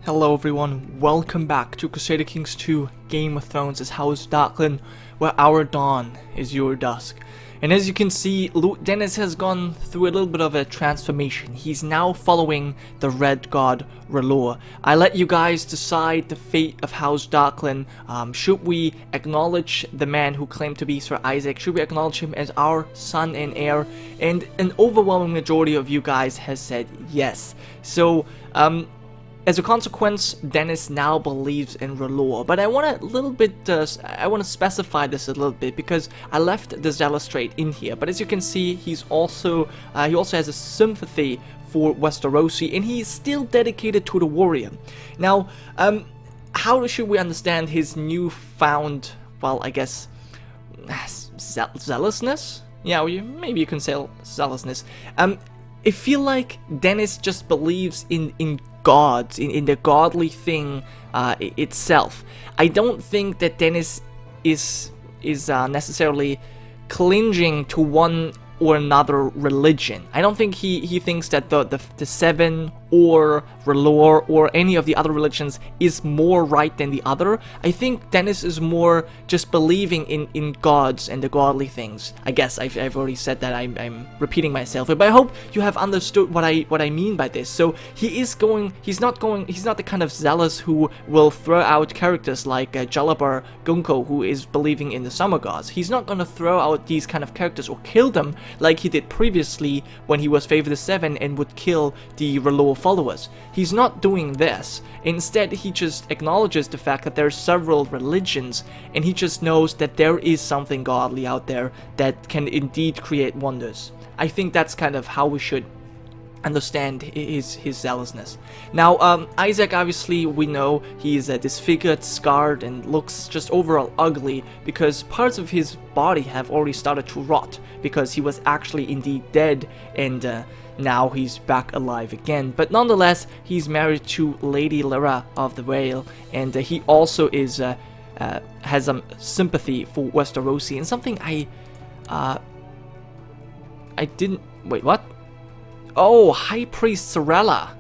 Hello everyone, welcome back to Crusader Kings 2 Game of Thrones' House Darklyn, where our dawn is your dusk. And as you can see, Dennis has gone through a little bit of a transformation. He's now following the Red God R'hllor. I let you guys decide the fate of House Darklyn. Should we acknowledge the man who claimed to be Sir Isaac? Should we acknowledge him as our son and heir? And an overwhelming majority of you guys has said yes. So, as a consequence, Dennis now believes in R'hllor, but I want to specify this a little bit because I left the zealous trait in here. But as you can see, he also has a sympathy for Westerosi, and he is still dedicated to the warrior. Now, how should we understand his newfound, well, I guess, zealousness? Yeah, maybe you can say zealousness. I feel like Dennis just believes in gods, in the godly thing itself. I don't think that Dennis is necessarily clinging to one or another religion. I don't think he thinks that the Seven or R'hllor or any of the other religions is more right than the other. I think Dennis is more just believing in gods and the godly things. I guess I've already said that. I'm repeating myself, but I hope you have understood what I mean by this. So he's not the kind of zealous who will throw out characters like Jalabhar Gunko, who is believing in the summer gods. He's not gonna throw out these kind of characters or kill them like he did previously when he was Favor the Seven and would kill the R'hllor followers. He's not doing this. Instead, he just acknowledges the fact that there are several religions, and he just knows that there is something godly out there that can indeed create wonders. I think that's kind of how we should understand his zealousness. Now, Isaac, obviously, we know he is disfigured, scarred, and looks just overall ugly because parts of his body have already started to rot because he was actually indeed dead, and now he's back alive again. But nonetheless, he's married to Lady Lyra of the Vale, and he also has some sympathy for Westerosi, and something I didn't... Wait, what? Oh, High Priest Sorella.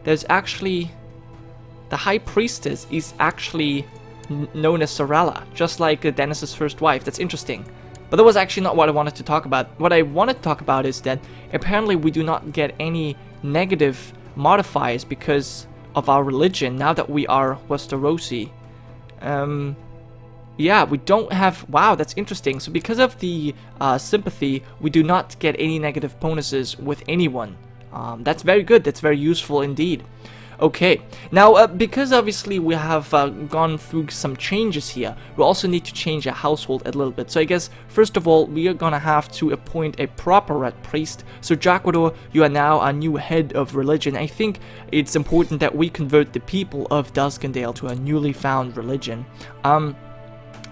There's actually... The High Priestess is actually known as Sorella, just like Dennis's first wife. That's interesting. But that was actually not what I wanted to talk about. What I wanted to talk about is that apparently we do not get any negative modifiers because of our religion now that we are Westerosi. Yeah, we don't have... Wow, that's interesting. So because of the sympathy, we do not get any negative bonuses with anyone. That's very good. That's very useful indeed. Okay, now because obviously we have gone through some changes here, we also need to change our household a little bit. So I guess first of all, we are gonna have to appoint a proper red priest. So Jaquador, you are now our new head of religion. I think it's important that we convert the people of Duskendale to a newly found religion.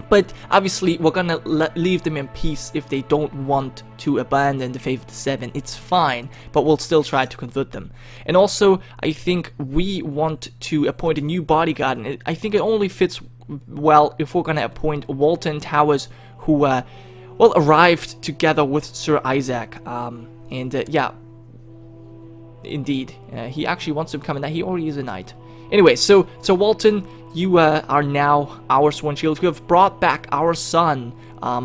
But obviously, we're gonna leave them in peace if they don't want to abandon the Faith of the Seven. It's fine, but we'll still try to convert them. And also, I think we want to appoint a new bodyguard, and I think it only fits well if we're gonna appoint Walton Towers, who, well, arrived together with Sir Isaac. Yeah, indeed, he actually wants to become a knight. He already is a knight. Anyway, so Walton, you are now our sworn shield. You have brought back our son.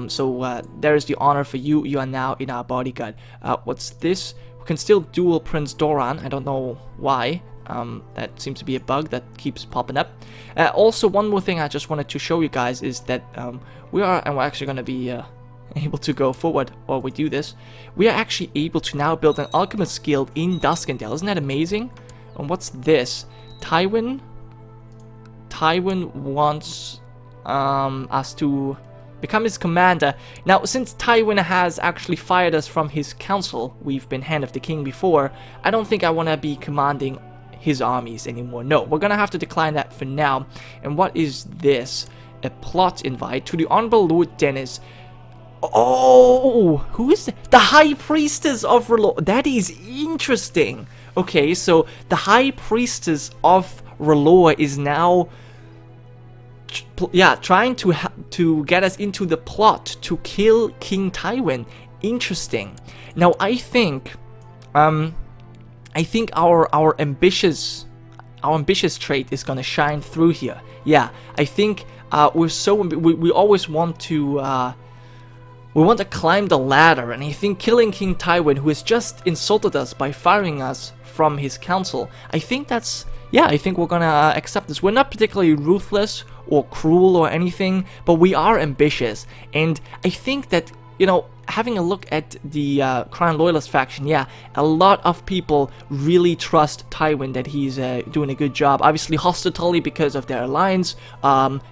So there is the honor for you. You are now in our bodyguard. What's this? We can still duel Prince Doran. I don't know why. That seems to be a bug that keeps popping up. Also, one more thing I just wanted to show you guys is that we're actually going to be able to go forward while we do this. We are actually able to now build an alchemist guild in Duskendale. Isn't that amazing? And what's this? Tywin wants us to become his commander. Now, since Tywin has actually fired us from his council, we've been Hand of the King before, I don't think I want to be commanding his armies anymore. No, we're gonna have to decline that for now. And what is this? A plot invite to the Honorable Lord Dennis. Oh, who is that? The High Priestess of R'hllor. That is interesting. Okay, so the High Priestess of R'hllor is now, trying to get us into the plot to kill King Tywin. Interesting. Now, I think our ambitious our ambitious trait is gonna shine through here. Yeah, I think we always want to climb the ladder, and I think killing King Tywin, who has just insulted us by firing us from his council, I think that's, yeah, I think we're gonna accept this. We're not particularly ruthless or cruel or anything, but we are ambitious, and I think that, you know, having a look at the Crown Loyalist faction, yeah, a lot of people really trust Tywin, that he's doing a good job. Obviously, House Darklyn, because of their alliance.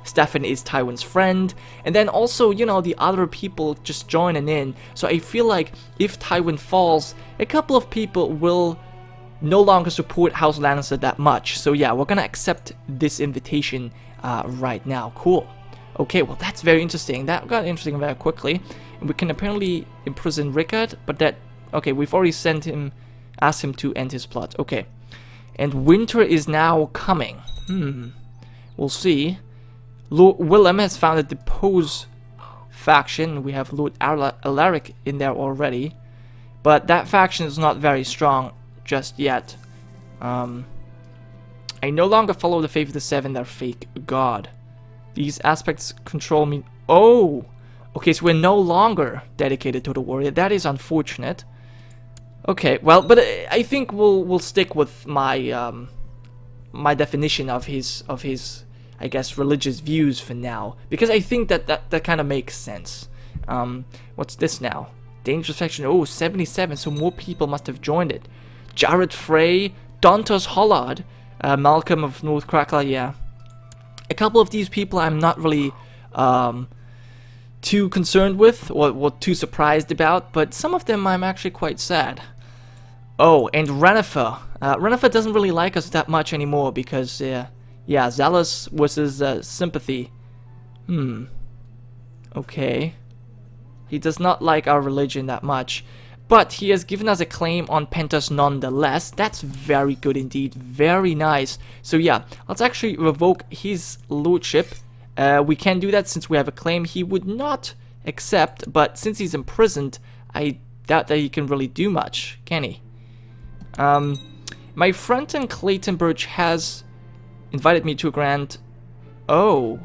Stefan is Tywin's friend. And then also, you know, the other people just joining in. So I feel like if Tywin falls, a couple of people will no longer support House Lannister that much. So yeah, we're gonna accept this invitation right now. Cool. Okay, well, that's very interesting. That got interesting very quickly. We can apparently imprison Rickard, but that... Okay, we've already asked him to end his plot. Okay. And winter is now coming. We'll see. Lord Willem has founded the Pose faction. We have Lord Alaric in there already. But that faction is not very strong just yet. I no longer follow the Faith of the Seven, their fake god. These aspects control me... Oh! Okay, so we're no longer dedicated to the warrior. That is unfortunate. Okay, well, but I think we'll stick with my my definition of his I guess religious views for now, because I think that kind of makes sense. What's this now? Dangerous faction. Oh, 77. So more people must have joined it. Jared Frey, Dantos Hollard, Malcolm of North Crackla. Yeah, a couple of these people I'm not really too concerned with or too surprised about, but some of them I'm actually quite sad. Oh, and Rennifer. Rennifer doesn't really like us that much anymore because, yeah, Zealous versus Sympathy. Okay. He does not like our religion that much, but he has given us a claim on Pentos nonetheless. That's very good indeed. Very nice. So yeah, let's actually revoke his lordship. We can do that since we have a claim he would not accept, but since he's imprisoned, I doubt that he can really do much, can he? My friend in Clayton Birch has invited me to a grand... Oh.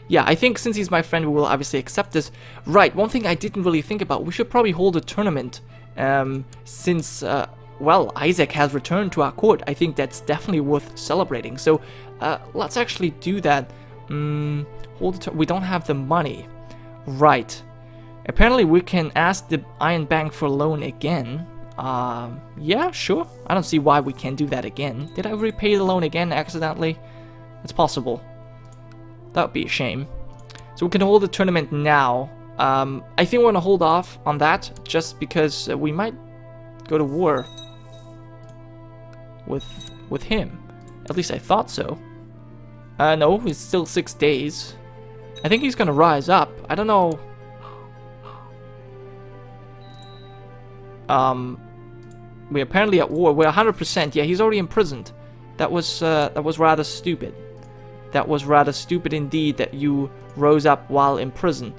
Yeah, I think since he's my friend, we will obviously accept this. Right, one thing I didn't really think about, we should probably hold a tournament, since, well, Isaac has returned to our court. I think that's definitely worth celebrating. So, let's actually do that. We don't have the money. Right. Apparently we can ask the Iron Bank for a loan again. Yeah, sure. I don't see why we can't do that again. Did I repay the loan again accidentally? It's possible. That would be a shame. So we can hold the tournament now. I think we're gonna hold off on that just because we might go to war with him. At least I thought so. No, it's still 6 days. I think he's gonna rise up. I don't know. We're apparently at war. We're 100%. Yeah, he's already imprisoned. That was rather stupid. That was rather stupid indeed that you rose up while in prison.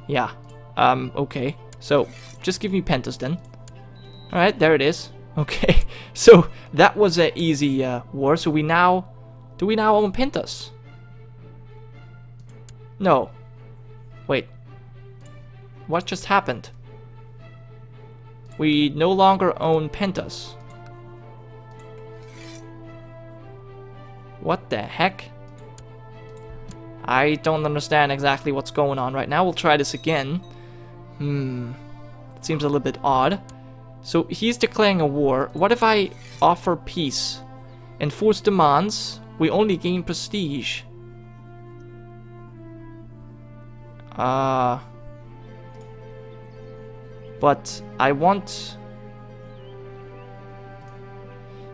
Yeah. Okay. So, just give me Pentos then. Alright, there it is. Okay. So, that was an easy war. So we now... Do we now own Pentos? No. Wait. What just happened? We no longer own Pentos. What the heck? I don't understand exactly what's going on right now. We'll try this again. It seems a little bit odd. So he's declaring a war. What if I offer peace? Enforce demands. We only gain prestige. But I want...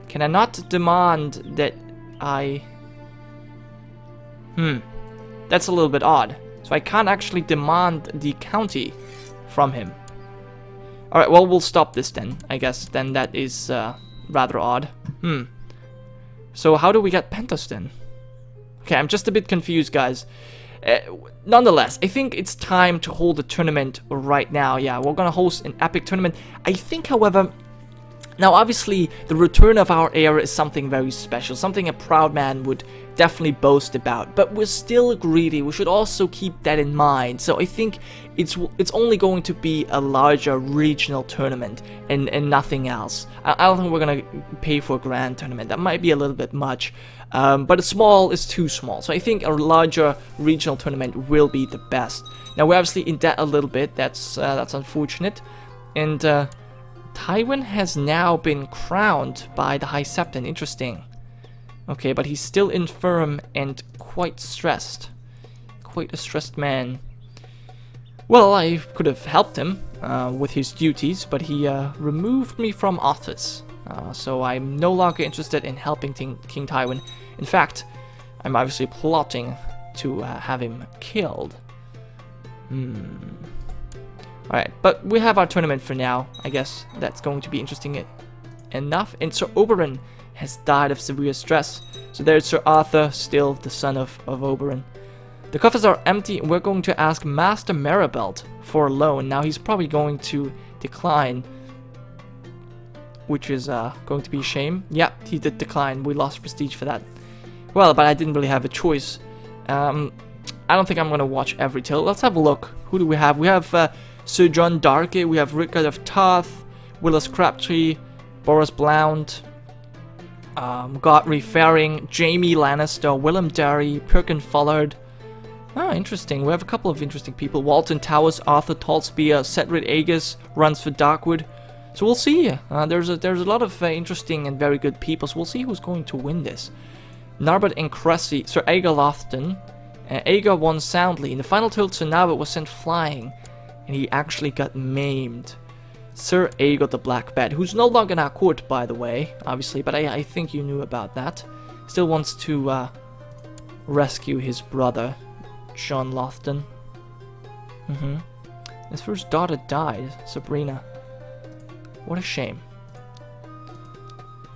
Can I not demand that I... That's a little bit odd. So I can't actually demand the county from him. Alright, well, we'll stop this then. I guess then that is rather odd. So how do we get Pentos then? Okay, I'm just a bit confused, guys. Nonetheless, I think it's time to hold a tournament right now. Yeah, we're gonna host an epic tournament. I think, however, Now, obviously, the return of our heir is something very special, something a proud man would definitely boast about, but we're still greedy. We should also keep that in mind. So I think it's only going to be a larger regional tournament and nothing else. I don't think we're going to pay for a grand tournament. That might be a little bit much, but a small is too small. So I think a larger regional tournament will be the best. Now, we're obviously in debt a little bit. That's unfortunate. And Tywin has now been crowned by the High Septon. Interesting. Okay, but he's still infirm and quite stressed. Quite a stressed man. Well, I could have helped him with his duties, but he removed me from office. So I'm no longer interested in helping King Tywin. In fact, I'm obviously plotting to have him killed. Alright, but we have our tournament for now. I guess that's going to be interesting enough. And Sir Oberyn has died of severe stress. So there's Sir Arthur, still the son of Oberyn. The coffers are empty, and we're going to ask Master Maribelt for a loan. Now, he's probably going to decline, which is going to be a shame. Yeah, he did decline. We lost prestige for that. Well, but I didn't really have a choice. I don't think I'm going to watch every tale. Let's have a look. Who do we have? We have Sir John Darkey, we have Rickard of Tarth, Willis Crabtree, Boris Blount, Godfrey Faring, Jaime Lannister, Willem Darry, Perkin Follard. Ah, interesting. We have a couple of interesting people. Walton Towers, Arthur Tallspear, Cedric Aegis, Runsford Darkwood. So we'll see. There's a lot of interesting and very good people. So we'll see who's going to win this. Narbert and Cressy, Sir Aegon Lothden. Aegon won soundly. In the final tilt, Sir Narbert was sent flying, and he actually got maimed. Sir Aegon the Black Bat, who's no longer in our court, by the way, obviously, but I think you knew about that. Still wants to rescue his brother, John Lothden. His first daughter died, Sabrina. What a shame.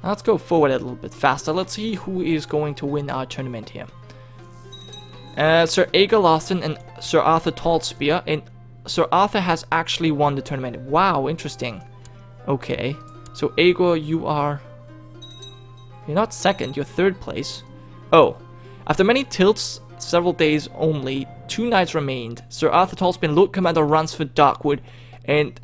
Now let's go forward a little bit faster. Let's see who is going to win our tournament here. Sir Aegon Lothden and Sir Arthur Tallspear, and Sir Arthur has actually won the tournament. Wow, interesting. Okay, so Aegon, you're not second, you're third place. Oh, after many tilts, several days only, 2 nights remained. Sir Arthur Tallspear and Lord Commander Runsford Darkwood, and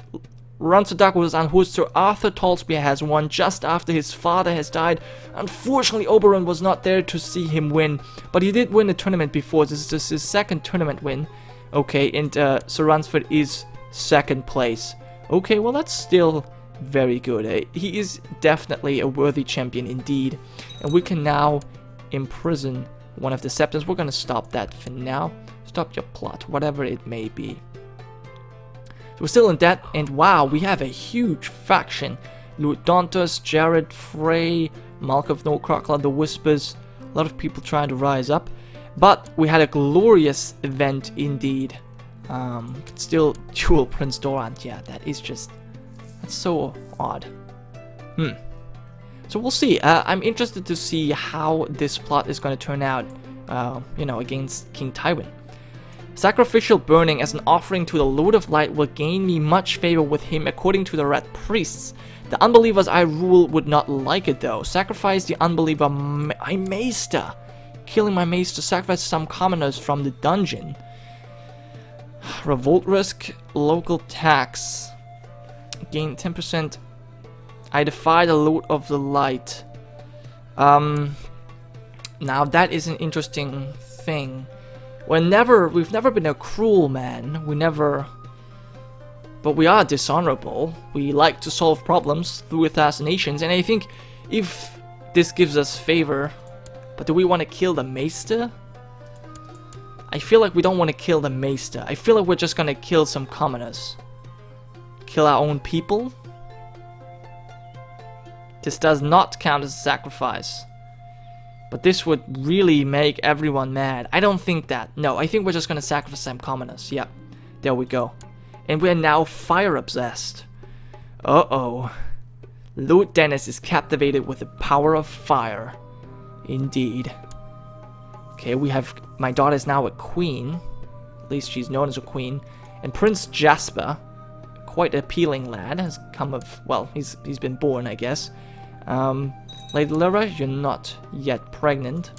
Runsford Darkwood was unhorsed. Sir Arthur Tallspear has won just after his father has died. Unfortunately, Oberyn was not there to see him win, but he did win the tournament before. This is just his second tournament win. Okay, and Sir Runsford is second place. Okay, well that's still very good. He is definitely a worthy champion indeed. And we can now imprison one of the Septons. We're going to stop that for now. Stop your plot, whatever it may be. So we're still in debt, and wow, we have a huge faction. Lord Dantas, Jared, Frey, Malcolm No Crocodile, the Whispers. A lot of people trying to rise up. But we had a glorious event indeed. Can still duel Prince Dorant. Yeah, that's so odd. So we'll see. I'm interested to see how this plot is going to turn out, against King Tywin. Sacrificial burning as an offering to the Lord of Light will gain me much favor with him according to the Red Priests. The unbelievers I rule would not like it though. Sacrifice the unbeliever my maester. Killing my maester, sacrifice some commoners from the dungeon. Revolt risk, local tax. Gain 10%. I defy the Lord of the Light. Now that is an interesting thing. We've never been a cruel man. But we are dishonorable. We like to solve problems through assassinations, and I think if this gives us favor, but do we want to kill the maester? I feel like we don't want to kill the maester. I feel like we're just gonna kill some commoners. Kill our own people? This does not count as a sacrifice. But this would really make everyone mad. I don't think that. No, I think we're just gonna sacrifice some commoners. Yep. There we go. And we're now fire obsessed. Uh-oh. Lord Dennis is captivated with the power of fire. Indeed. Okay, we have... My daughter is now a queen. At least she's known as a queen. And Prince Jasper, quite appealing lad. Has come of, well, he's been born, I guess. Lady Lyra, you're not yet pregnant.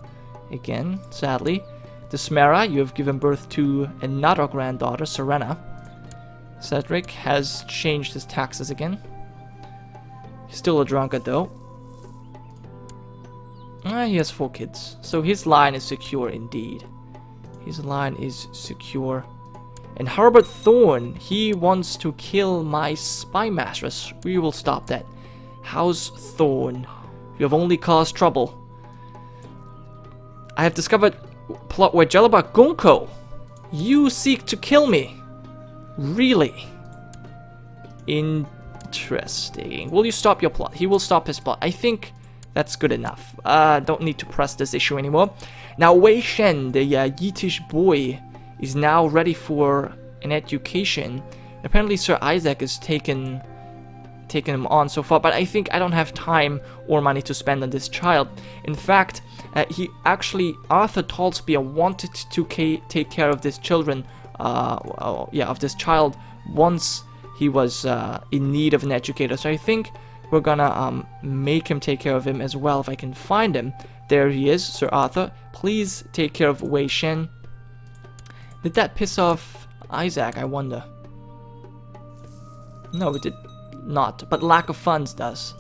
Again, sadly. Desmera, you have given birth to another granddaughter, Serena. Cedric has changed his taxes again. He's still a drunkard, though. He has 4 kids, so his line is secure indeed. His line is secure. And Herbert Thorne, he wants to kill my spy mistress. We will stop that. House Thorne, you have only caused trouble. I have discovered plot where Jelaba Gunko. You seek to kill me. Really? Interesting. Will you stop your plot? He will stop his plot. I think that's good enough. Don't need to press this issue anymore. Now Wei Shen, the Yiddish boy, is now ready for an education. Apparently Sir Isaac has taken him on so far, but I think I don't have time or money to spend on this child. In fact, Arthur Talspear wanted to take care of this children, of this child once he was in need of an educator. So I think we're gonna make him take care of him as well if I can find him. There he is, Sir Arthur. Please take care of Wei Shen. Did that piss off Isaac, I wonder? No, it did not, but lack of funds does.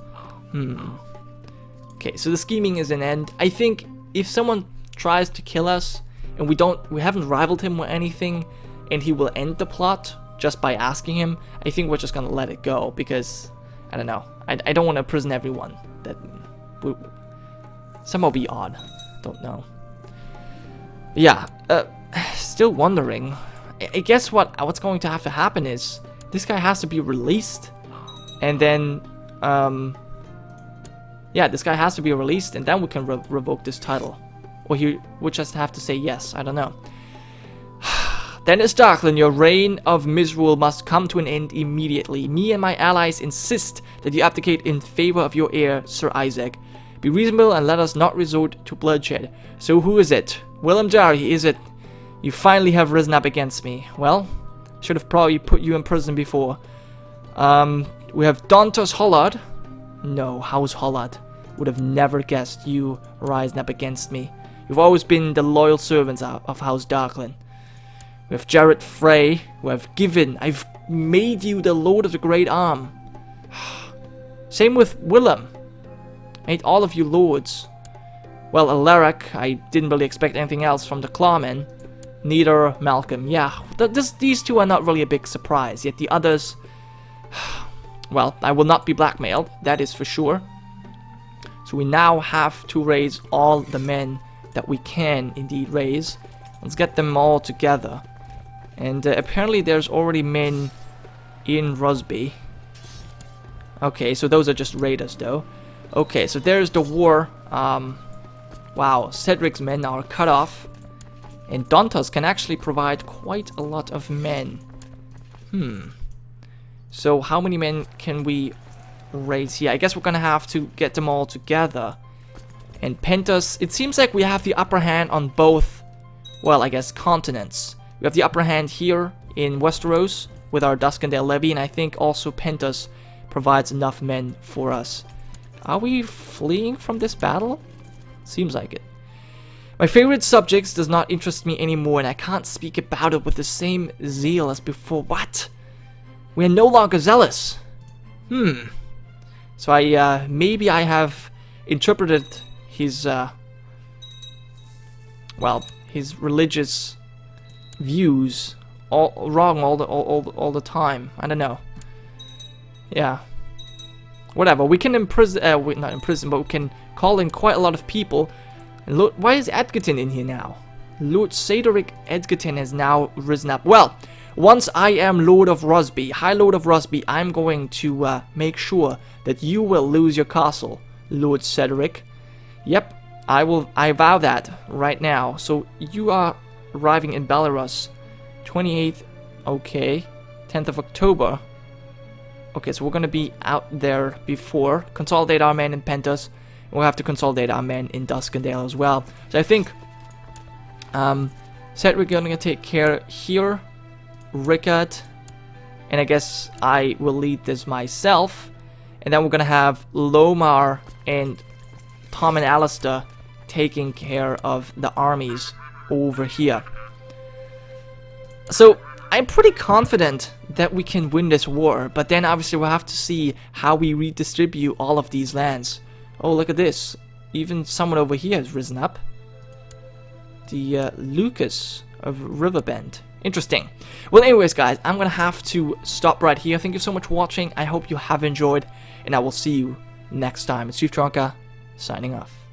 Okay, so the scheming is an end. I think if someone tries to kill us and we haven't rivaled him or anything, and he will end the plot just by asking him, I think we're just gonna let it go, because I don't know. I don't want to imprison everyone. That would somehow be odd. Don't know. Yeah, still wondering. I guess what's going to have to happen is this guy has to be released, and then yeah, this guy has to be released, and then we can revoke this title, or he would just have to say yes. I don't know. Dennis Darklyn, your reign of misrule must come to an end immediately. Me and my allies insist that you abdicate in favor of your heir, Sir Isaac. Be reasonable and let us not resort to bloodshed. So who is it? Willem Jarry, is it? You finally have risen up against me. Well, should have probably put you in prison before. We have Dantos Hollard. No, House Hollard would have never guessed you rising up against me. You've always been the loyal servants of House Darklyn. We have Jared Frey, who I've made you the Lord of the Great Arm. Same with Willem. Made all of you lords. Well, Alaric, I didn't really expect anything else from the Clawmen. Neither Malcolm. Yeah, these two are not really a big surprise, yet the others... Well, I will not be blackmailed, that is for sure. So we now have to raise all the men that we can indeed raise. Let's get them all together. And apparently there's already men in Rusby. Okay, so those are just raiders though. Okay, so there's the war. Wow, Cedric's men are cut off. And Dantos can actually provide quite a lot of men. So how many men can we raise here? I guess we're gonna have to get them all together. And Pentos, it seems like we have the upper hand on both, well, I guess, continents. We have the upper hand here in Westeros with our Duskendale levy, and I think also Pentos provides enough men for us. Are we fleeing from this battle? Seems like it. My favorite subjects does not interest me anymore, and I can't speak about it with the same zeal as before. What? We are no longer zealous. So maybe I have interpreted his, well, his religious views all wrong all the time. I don't know. Yeah. Whatever. We can imprison, not imprison, but we can call in quite a lot of people. And Lord, why is Edgerton in here now? Lord Cedric Edgerton has now risen up. Well, once I am Lord of Rusby, High Lord of Rusby, I'm going to make sure that you will lose your castle, Lord Cedric. Yep, I vow that right now. So you are arriving in Belarus, 28th, okay, 10th of October. Okay, so we're gonna be out there before. Consolidate our men in Pentos. We'll have to consolidate our men in Duskendale as well. So I think Cedric gonna take care here. Rickard, and I guess I will lead this myself. And then we're gonna have Lomar and Tom and Alistair taking care of the armies over here. So I'm pretty confident that we can win this war, but then obviously we'll have to see how we redistribute all of these lands. Oh, look at this. Even someone over here has risen up. The Lucas of Riverbend. Interesting. Well, anyways, guys, I'm gonna have to stop right here. Thank you so much for watching. I hope you have enjoyed, and I will see you next time. It's Chief Gironca, signing off.